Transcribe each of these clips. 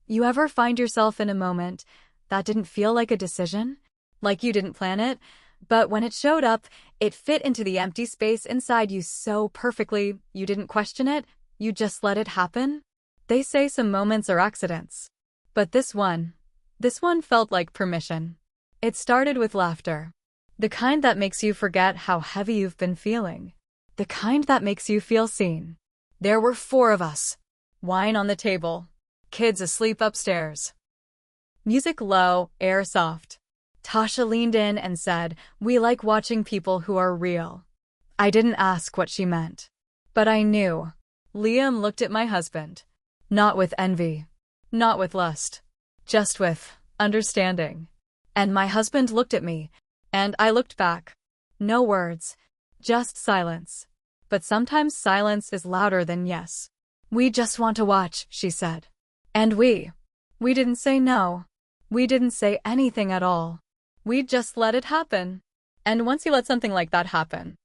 You ever find yourself in a moment that didn't feel like a decision? Like you didn't plan it, but when it showed up, it fit into the empty space inside you so perfectly, you didn't question it, you just let it happen? They say some moments are accidents. But this one felt like permission. It started with laughter. The kind that makes you forget how heavy you've been feeling. The kind that makes you feel seen. There were 4 of us. Wine on the table. Kids asleep upstairs. Music low, air soft. Tasha leaned in and said, "We like watching people who are real." I didn't ask what she meant. But I knew. Liam looked at my husband. Not with envy. Not with lust. Just with understanding. And my husband looked at me, and I looked back. No words. Just silence. But sometimes silence is louder than yes. "We just want to watch," she said. And we didn't say no. We didn't say anything at all. We just let it happen. And once you let something like that happen,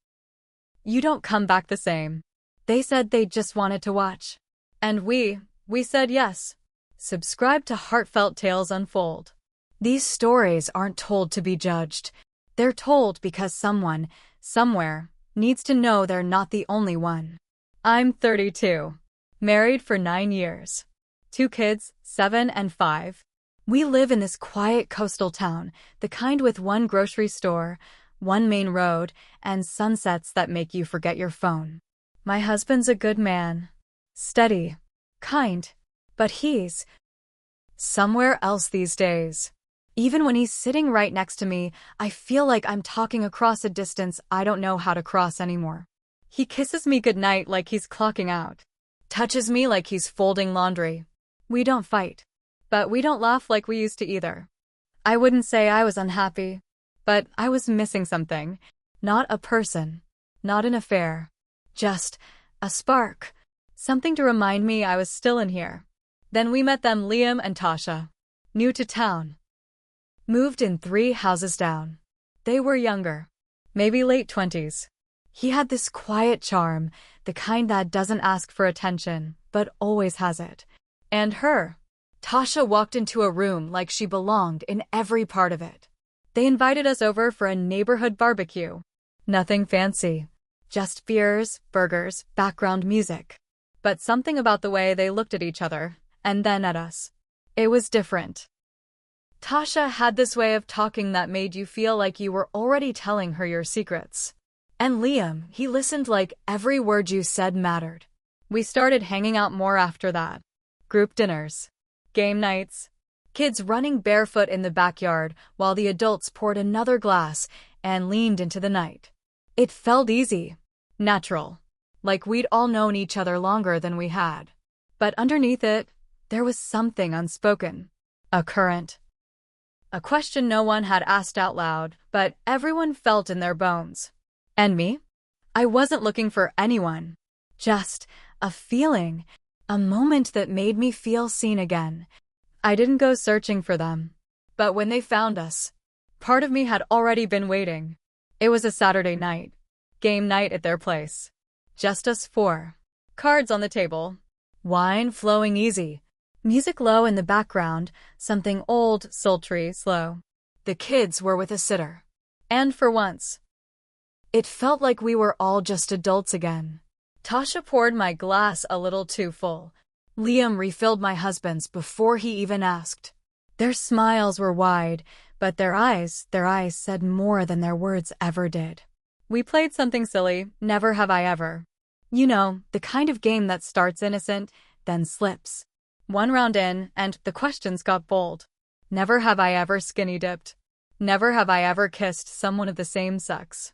you don't come back the same. They said they just wanted to watch. And we said yes. Subscribe to Heartfelt Tales Unfold. These stories aren't told to be judged. They're told because someone, somewhere, needs to know they're not the only one. I'm 32. Married for 9 years. 2 kids, 7 and 5. We live in this quiet coastal town, the kind with 1 grocery store, 1 main road, and sunsets that make you forget your phone. My husband's a good man. Steady. Kind. But he's somewhere else these days. Even when he's sitting right next to me, I feel like I'm talking across a distance I don't know how to cross anymore. He kisses me goodnight like he's clocking out. Touches me like he's folding laundry. We don't fight. But we don't laugh like we used to either. I wouldn't say I was unhappy, but I was missing something. Not a person. Not an affair. Just a spark. Something to remind me I was still in here. Then we met them, Liam and Tasha. New to town. Moved in 3 houses down. They were younger. Maybe late 20s. He had this quiet charm, the kind that doesn't ask for attention, but always has it. And her. Tasha walked into a room like she belonged in every part of it. They invited us over for a neighborhood barbecue. Nothing fancy. Just beers, burgers, background music. But something about the way they looked at each other, and then at us. It was different. Tasha had this way of talking that made you feel like you were already telling her your secrets. And Liam, he listened like every word you said mattered. We started hanging out more after that. Group dinners. Game nights. Kids running barefoot in the backyard while the adults poured another glass and leaned into the night. It felt easy. Natural. Like we'd all known each other longer than we had. But underneath it, there was something unspoken. A current. A question no one had asked out loud, but everyone felt in their bones. And me? I wasn't looking for anyone. Just a feeling. A moment that made me feel seen again. I didn't go searching for them. But when they found us, part of me had already been waiting. It was a Saturday night. Game night at their place. Just us 4. Cards on the table. Wine flowing easy. Music low in the background, something old, sultry, slow. The kids were with a sitter. And for once, it felt like we were all just adults again. Tasha poured my glass a little too full. Liam refilled my husband's before he even asked. Their smiles were wide, but their eyes said more than their words ever did. We played something silly, Never Have I Ever. You know, the kind of game that starts innocent, then slips. 1 round in, and the questions got bold. Never have I ever skinny dipped. Never have I ever kissed someone of the same sex.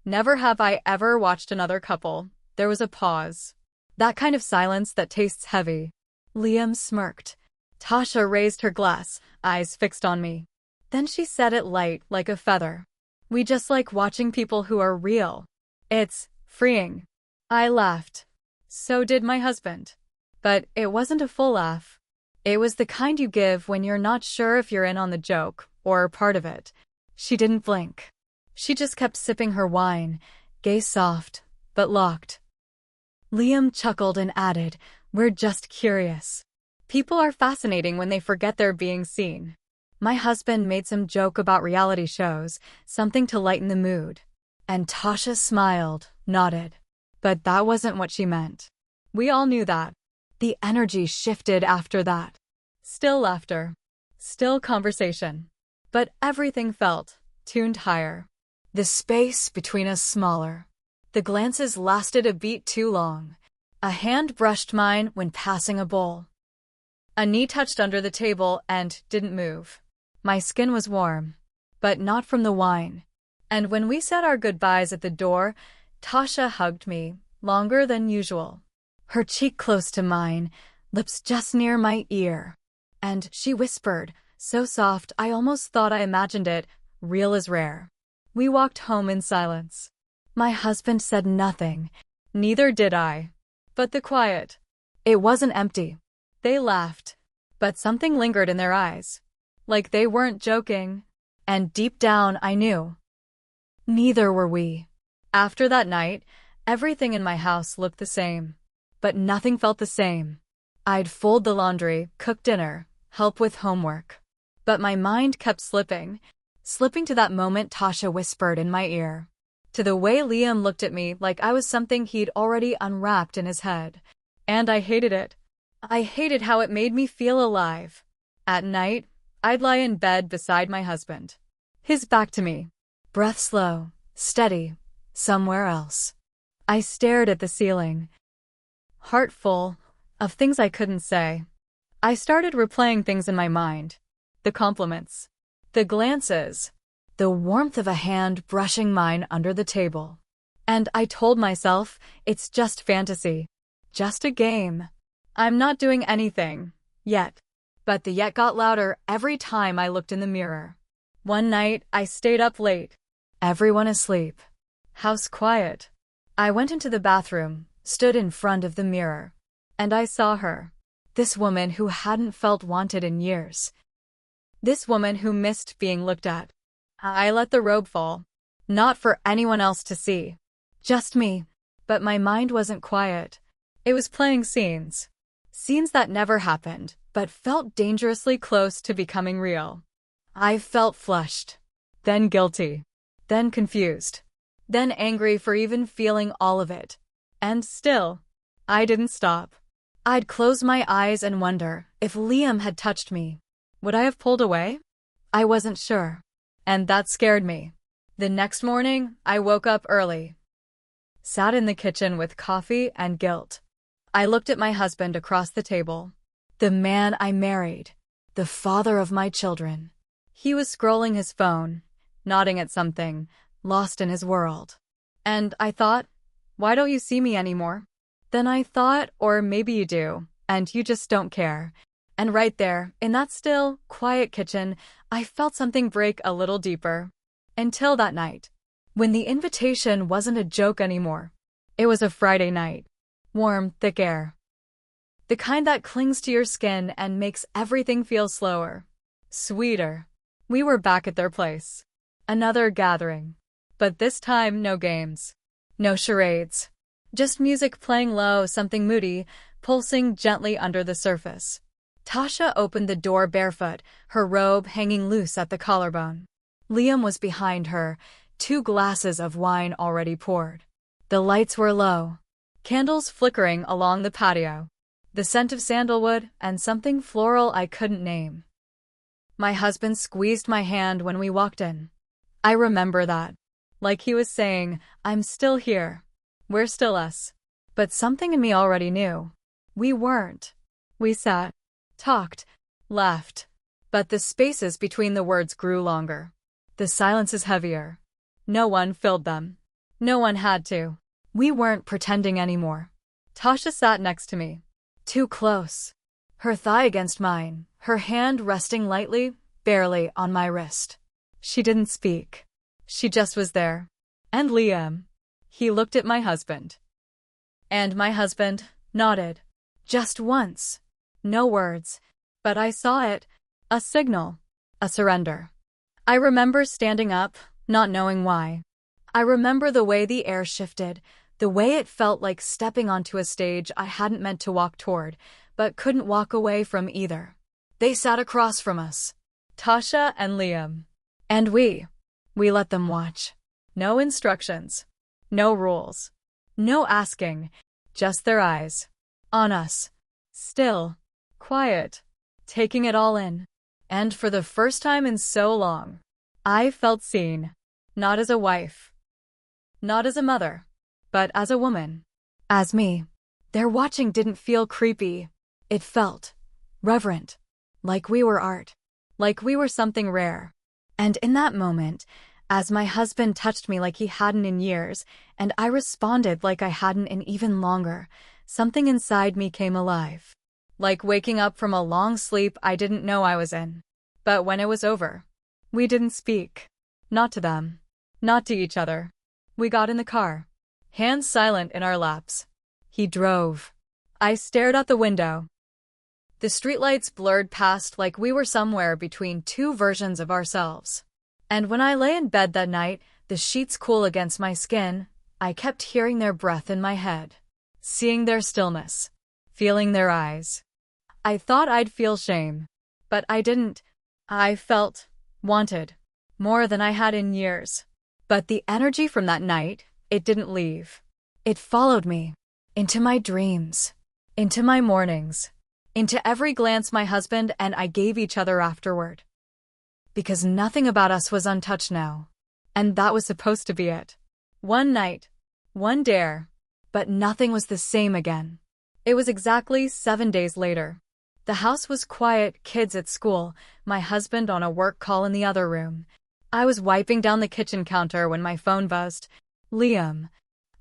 Never have I ever watched another couple. There was a pause. That kind of silence that tastes heavy. Liam smirked. Tasha raised her glass, eyes fixed on me. Then she said it light, like a feather. We just like watching people who are real. It's freeing. I laughed. So did my husband. But it wasn't a full laugh. It was the kind you give when you're not sure if you're in on the joke, or part of it. She didn't blink. She just kept sipping her wine, gaze soft, but locked. Liam chuckled and added, "We're just curious. People are fascinating when they forget they're being seen. My husband made some joke about reality shows, something to lighten the mood. And Tasha smiled, nodded. But that wasn't what she meant. We all knew that. The energy shifted after that. Still laughter. Still conversation. But everything felt tuned higher. The space between us smaller. The glances lasted a beat too long. A hand brushed mine when passing a bowl. A knee touched under the table and didn't move. My skin was warm, but not from the wine. And when we said our goodbyes at the door, Tasha hugged me, longer than usual. Her cheek close to mine, lips just near my ear. And she whispered, so soft I almost thought I imagined it, real as rare. We walked home in silence. My husband said nothing, neither did I. But the quiet. It wasn't empty. They laughed, but something lingered in their eyes. Like they weren't joking. And deep down I knew. Neither were we. After that night, everything in my house looked the same. But nothing felt the same. I'd fold the laundry, cook dinner, help with homework. But my mind kept slipping to that moment Tasha whispered in my ear. To the way Liam looked at me like I was something he'd already unwrapped in his head. And I hated it. I hated how it made me feel alive. At night, I'd lie in bed beside my husband. His back to me. Breath slow, steady, somewhere else. I stared at the ceiling. Heart full of things I couldn't say. I started replaying things in my mind. The compliments. The glances. The warmth of a hand brushing mine under the table. And I told myself, it's just fantasy. Just a game. I'm not doing anything. Yet. But the yet got louder every time I looked in the mirror. One night, I stayed up late. Everyone asleep. House quiet. I went into the bathroom, stood in front of the mirror. And I saw her. This woman who hadn't felt wanted in years. This woman who missed being looked at. I let the robe fall. Not for anyone else to see. Just me. But my mind wasn't quiet. It was playing scenes. Scenes that never happened, but felt dangerously close to becoming real. I felt flushed. Then guilty. Then confused. Then angry for even feeling all of it. And still, I didn't stop. I'd close my eyes and wonder if Liam had touched me. Would I have pulled away? I wasn't sure. And that scared me. The next morning, I woke up early. Sat in the kitchen with coffee and guilt. I looked at my husband across the table. The man I married. The father of my children. He was scrolling his phone, nodding at something, lost in his world. And I thought, why don't you see me anymore? Then I thought, or maybe you do, and you just don't care. And right there, in that still, quiet kitchen, I felt something break a little deeper. Until that night. When the invitation wasn't a joke anymore. It was a Friday night. Warm, thick air. The kind that clings to your skin and makes everything feel slower. Sweeter. We were back at their place. Another gathering. But this time, no games. No charades. Just music playing low, something moody, pulsing gently under the surface. Tasha opened the door barefoot, her robe hanging loose at the collarbone. Liam was behind her, 2 glasses of wine already poured. The lights were low. Candles flickering along the patio. The scent of sandalwood and something floral I couldn't name. My husband squeezed my hand when we walked in. I remember that. Like he was saying, I'm still here. We're still us. But something in me already knew. We weren't. We sat. Talked, laughed, but the spaces between the words grew longer. The silences heavier. No one filled them. No one had to. We weren't pretending anymore. Tasha sat next to me. Too close. Her thigh against mine, her hand resting lightly, barely on my wrist. She didn't speak. She just was there. And Liam. He looked at my husband. And my husband nodded. Just once. No words, but I saw it. A signal. A surrender. I remember standing up, not knowing why. I remember the way the air shifted, the way it felt like stepping onto a stage I hadn't meant to walk toward, but couldn't walk away from either. They sat across from us, Tasha and Liam. And we let them watch. No instructions, no rules, no asking, just their eyes. On us. Still, quiet, taking it all in. And for the first time in so long, I felt seen. Not as a wife, not as a mother, but as a woman. As me. Their watching didn't feel creepy. It felt reverent. Like we were art. Like we were something rare. And in that moment, as my husband touched me like he hadn't in years, and I responded like I hadn't in even longer, something inside me came alive. Like waking up from a long sleep I didn't know I was in. But when it was over, we didn't speak. Not to them. Not to each other. We got in the car, hands silent in our laps. He drove. I stared out the window. The streetlights blurred past like we were somewhere between two versions of ourselves. And when I lay in bed that night, the sheets cool against my skin, I kept hearing their breath in my head, seeing their stillness, feeling their eyes. I thought I'd feel shame, but I didn't. I felt wanted, more than I had in years. But the energy from that night, it didn't leave. It followed me, into my dreams, into my mornings, into every glance my husband and I gave each other afterward. Because nothing about us was untouched now. And that was supposed to be it. One night, one dare, but nothing was the same again. It was exactly 7 days later. The house was quiet, kids at school, my husband on a work call in the other room. I was wiping down the kitchen counter when my phone buzzed. Liam.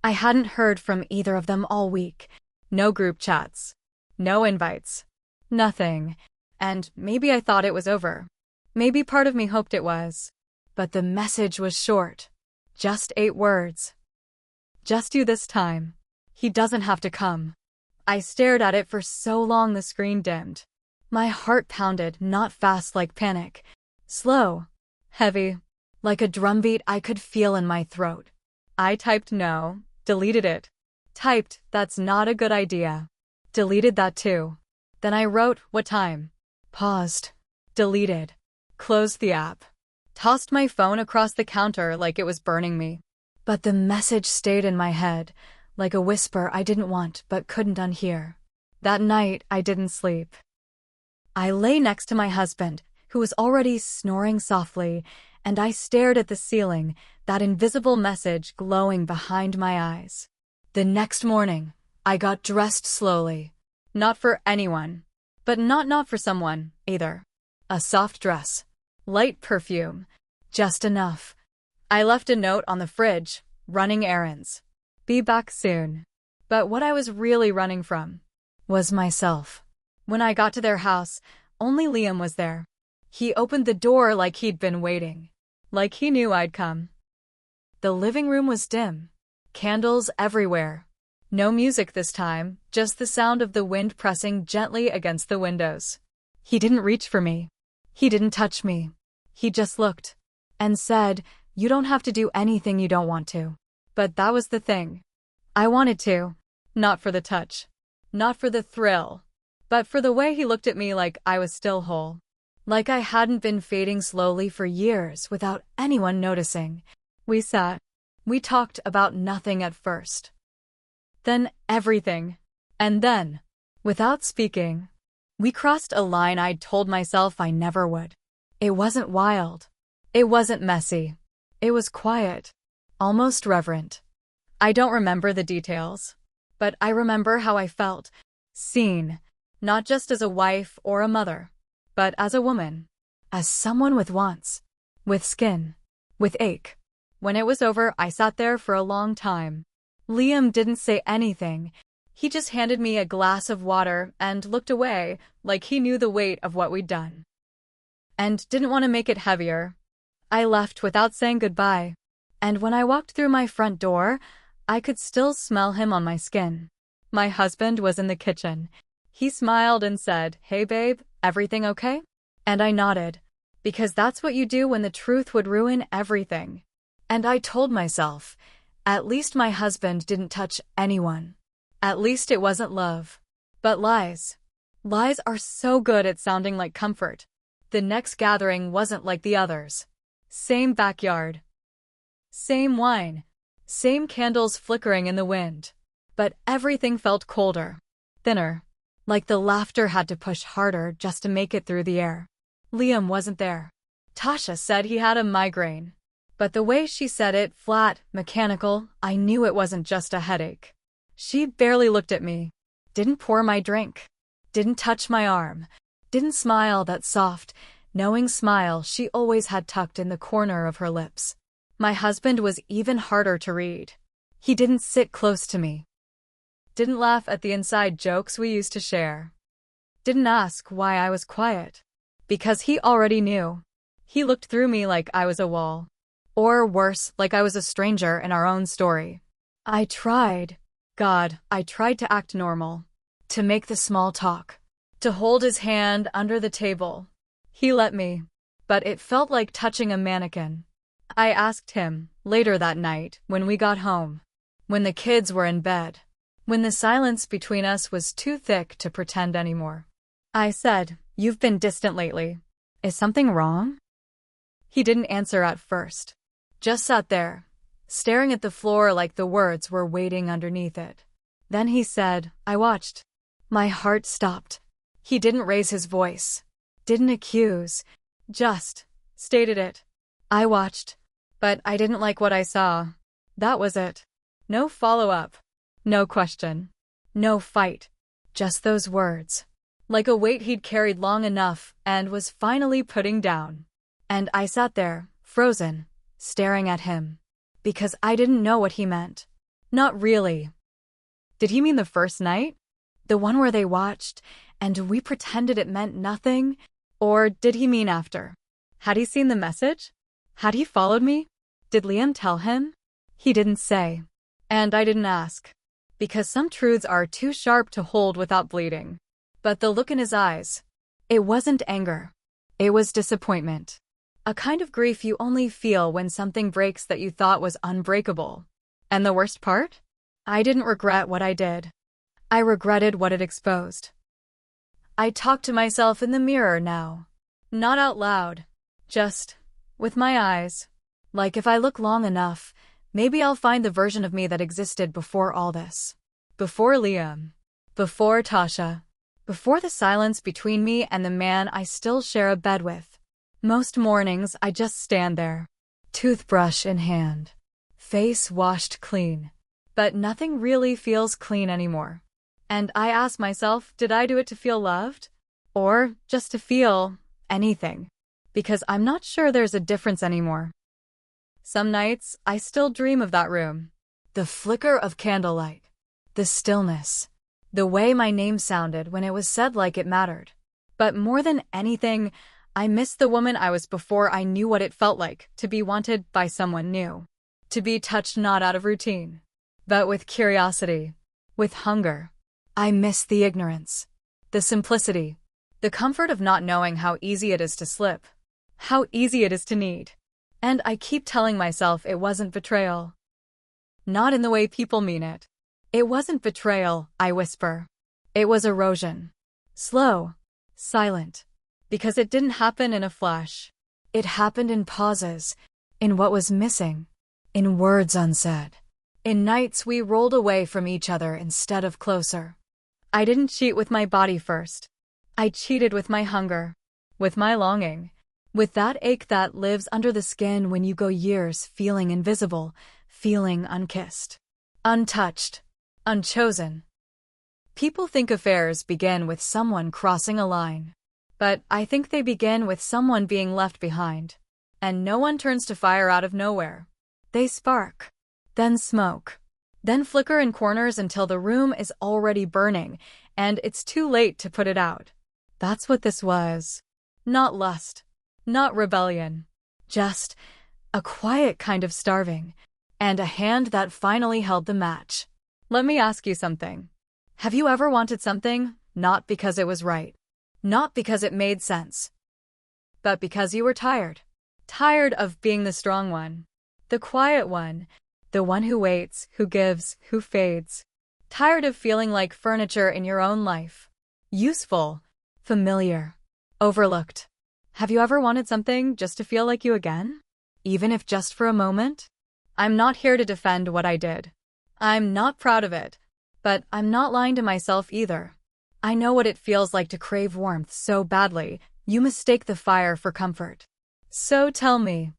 I hadn't heard from either of them all week. No group chats. No invites. Nothing. And maybe I thought it was over. Maybe part of me hoped it was. But the message was short. Just 8 words. Just you this time. He doesn't have to come. I stared at it for so long the screen dimmed. My heart pounded, not fast like panic. Slow. Heavy. Like a drumbeat I could feel in my throat. I typed no, deleted it. Typed, that's not a good idea. Deleted that too. Then I wrote, what time? Paused. Deleted. Closed the app. Tossed my phone across the counter like it was burning me. But the message stayed in my head, like a whisper I didn't want but couldn't unhear. That night, I didn't sleep. I lay next to my husband, who was already snoring softly, and I stared at the ceiling, that invisible message glowing behind my eyes. The next morning, I got dressed slowly. Not for anyone, but not for someone, either. A soft dress. Light perfume. Just enough. I left a note on the fridge, running errands. Be back soon. But what I was really running from was myself. When I got to their house, only Liam was there. He opened the door like he'd been waiting. Like he knew I'd come. The living room was dim. Candles everywhere. No music this time, just the sound of the wind pressing gently against the windows. He didn't reach for me. He didn't touch me. He just looked and said, "You don't have to do anything you don't want to." But that was the thing. I wanted to. Not for the touch. Not for the thrill. But for the way he looked at me like I was still whole. Like I hadn't been fading slowly for years without anyone noticing. We sat. We talked about nothing at first. Then everything. And then, without speaking, we crossed a line I'd told myself I never would. It wasn't wild. It wasn't messy. It was quiet. Almost reverent. I don't remember the details. But I remember how I felt. Seen. Not just as a wife or a mother. But as a woman. As someone with wants. With skin. With ache. When it was over, I sat there for a long time. Liam didn't say anything. He just handed me a glass of water and looked away, like he knew the weight of what we'd done. And didn't want to make it heavier. I left without saying goodbye. And when I walked through my front door, I could still smell him on my skin. My husband was in the kitchen. He smiled and said, "Hey babe, everything okay?" And I nodded, because that's what you do when the truth would ruin everything. And I told myself, at least my husband didn't touch anyone. At least it wasn't love, but lies. Lies are so good at sounding like comfort. The next gathering wasn't like the others. Same backyard. Same wine. Same candles flickering in the wind. But everything felt colder. Thinner. Like the laughter had to push harder just to make it through the air. Liam wasn't there. Tasha said he had a migraine. But the way she said it, flat, mechanical, I knew it wasn't just a headache. She barely looked at me. Didn't pour my drink. Didn't touch my arm. Didn't smile that soft, knowing smile she always had tucked in the corner of her lips. My husband was even harder to read. He didn't sit close to me. Didn't laugh at the inside jokes we used to share. Didn't ask why I was quiet. Because he already knew. He looked through me like I was a wall. Or worse, like I was a stranger in our own story. I tried. God, I tried to act normal. To make the small talk. To hold his hand under the table. He let me. But it felt like touching a mannequin. I asked him, later that night, when we got home. When the kids were in bed. When the silence between us was too thick to pretend anymore. I said, "You've been distant lately. Is something wrong?" He didn't answer at first. Just sat there, staring at the floor like the words were waiting underneath it. Then he said, "I watched." My heart stopped. He didn't raise his voice. Didn't accuse. Just stated it. I watched. But I didn't like what I saw. That was it. No follow-up. No question. No fight. Just those words. Like a weight he'd carried long enough and was finally putting down. And I sat there, frozen, staring at him. Because I didn't know what he meant. Not really. Did he mean the first night? The one where they watched, and we pretended it meant nothing? Or did he mean after? Had he seen the message? Had he followed me? Did Liam tell him? He didn't say. And I didn't ask. Because some truths are too sharp to hold without bleeding. But the look in his eyes. It wasn't anger. It was disappointment. A kind of grief you only feel when something breaks that you thought was unbreakable. And the worst part? I didn't regret what I did. I regretted what it exposed. I talk to myself in the mirror now. Not out loud. Just with my eyes. Like if I look long enough, maybe I'll find the version of me that existed before all this. Before Liam. Before Tasha. Before the silence between me and the man I still share a bed with. Most mornings I just stand there. Toothbrush in hand. Face washed clean. But nothing really feels clean anymore. And I ask myself, did I do it to feel loved? Or just to feel anything? Because I'm not sure there's a difference anymore. Some nights, I still dream of that room. The flicker of candlelight. The stillness. The way my name sounded when it was said like it mattered. But more than anything, I miss the woman I was before I knew what it felt like to be wanted by someone new. To be touched not out of routine, but with curiosity, with hunger. I miss the ignorance, the simplicity, the comfort of not knowing how easy it is to slip, how easy it is to need. And I keep telling myself it wasn't betrayal. Not in the way people mean it. It wasn't betrayal, I whisper. It was erosion. Slow, silent. Because it didn't happen in a flash. It happened in pauses, in what was missing, in words unsaid, in nights we rolled away from each other instead of closer. I didn't cheat with my body first. I cheated with my hunger, with my longing, with that ache that lives under the skin when you go years feeling invisible, feeling unkissed, untouched, unchosen. People think affairs begin with someone crossing a line. But I think they begin with someone being left behind. And no one turns to fire out of nowhere. They spark, then smoke, then flicker in corners until the room is already burning, and it's too late to put it out. That's what this was. Not lust, not rebellion. Just a quiet kind of starving, and a hand that finally held the match. Let me ask you something. Have you ever wanted something, not because it was right? Not because it made sense, but because you were tired. Tired of being the strong one, the quiet one, the one who waits, who gives, who fades. Tired of feeling like furniture in your own life. Useful. Familiar. Overlooked. Have you ever wanted something just to feel like you again? Even if just for a moment? I'm not here to defend what I did. I'm not proud of it. But I'm not lying to myself either. I know what it feels like to crave warmth so badly, you mistake the fire for comfort. So tell me,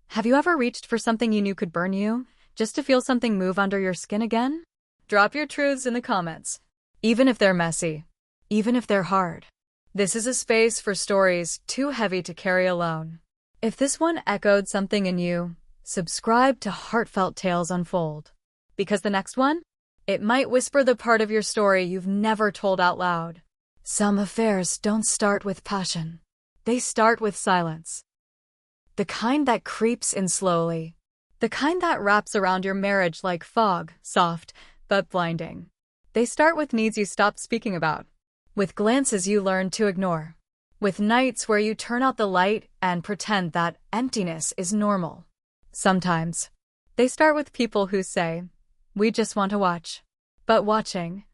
have you ever reached for something you knew could burn you, just to feel something move under your skin again? Drop your truths in the comments. Even if they're messy. Even if they're hard. This is a space for stories too heavy to carry alone. If this one echoed something in you, subscribe to Heartfelt Tales Unfold. Because the next one, it might whisper the part of your story you've never told out loud. Some affairs don't start with passion. They start with silence. The kind that creeps in slowly. The kind that wraps around your marriage like fog, soft but blinding. They start with needs you stopped speaking about. With glances you learn to ignore. With nights where you turn out the light and pretend that emptiness is normal. Sometimes, they start with people who say, "We just want to watch." But watching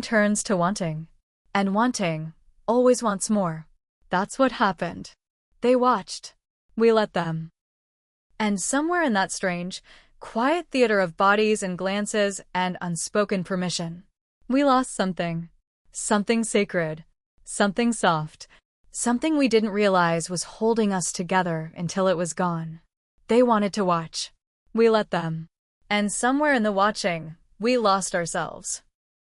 turns to wanting. And wanting always wants more. That's what happened. They watched. We let them. And somewhere in that strange, quiet theater of bodies and glances and unspoken permission, we lost something. Something sacred. Something soft. Something we didn't realize was holding us together until it was gone. They wanted to watch. We let them. And somewhere in the watching, we lost ourselves.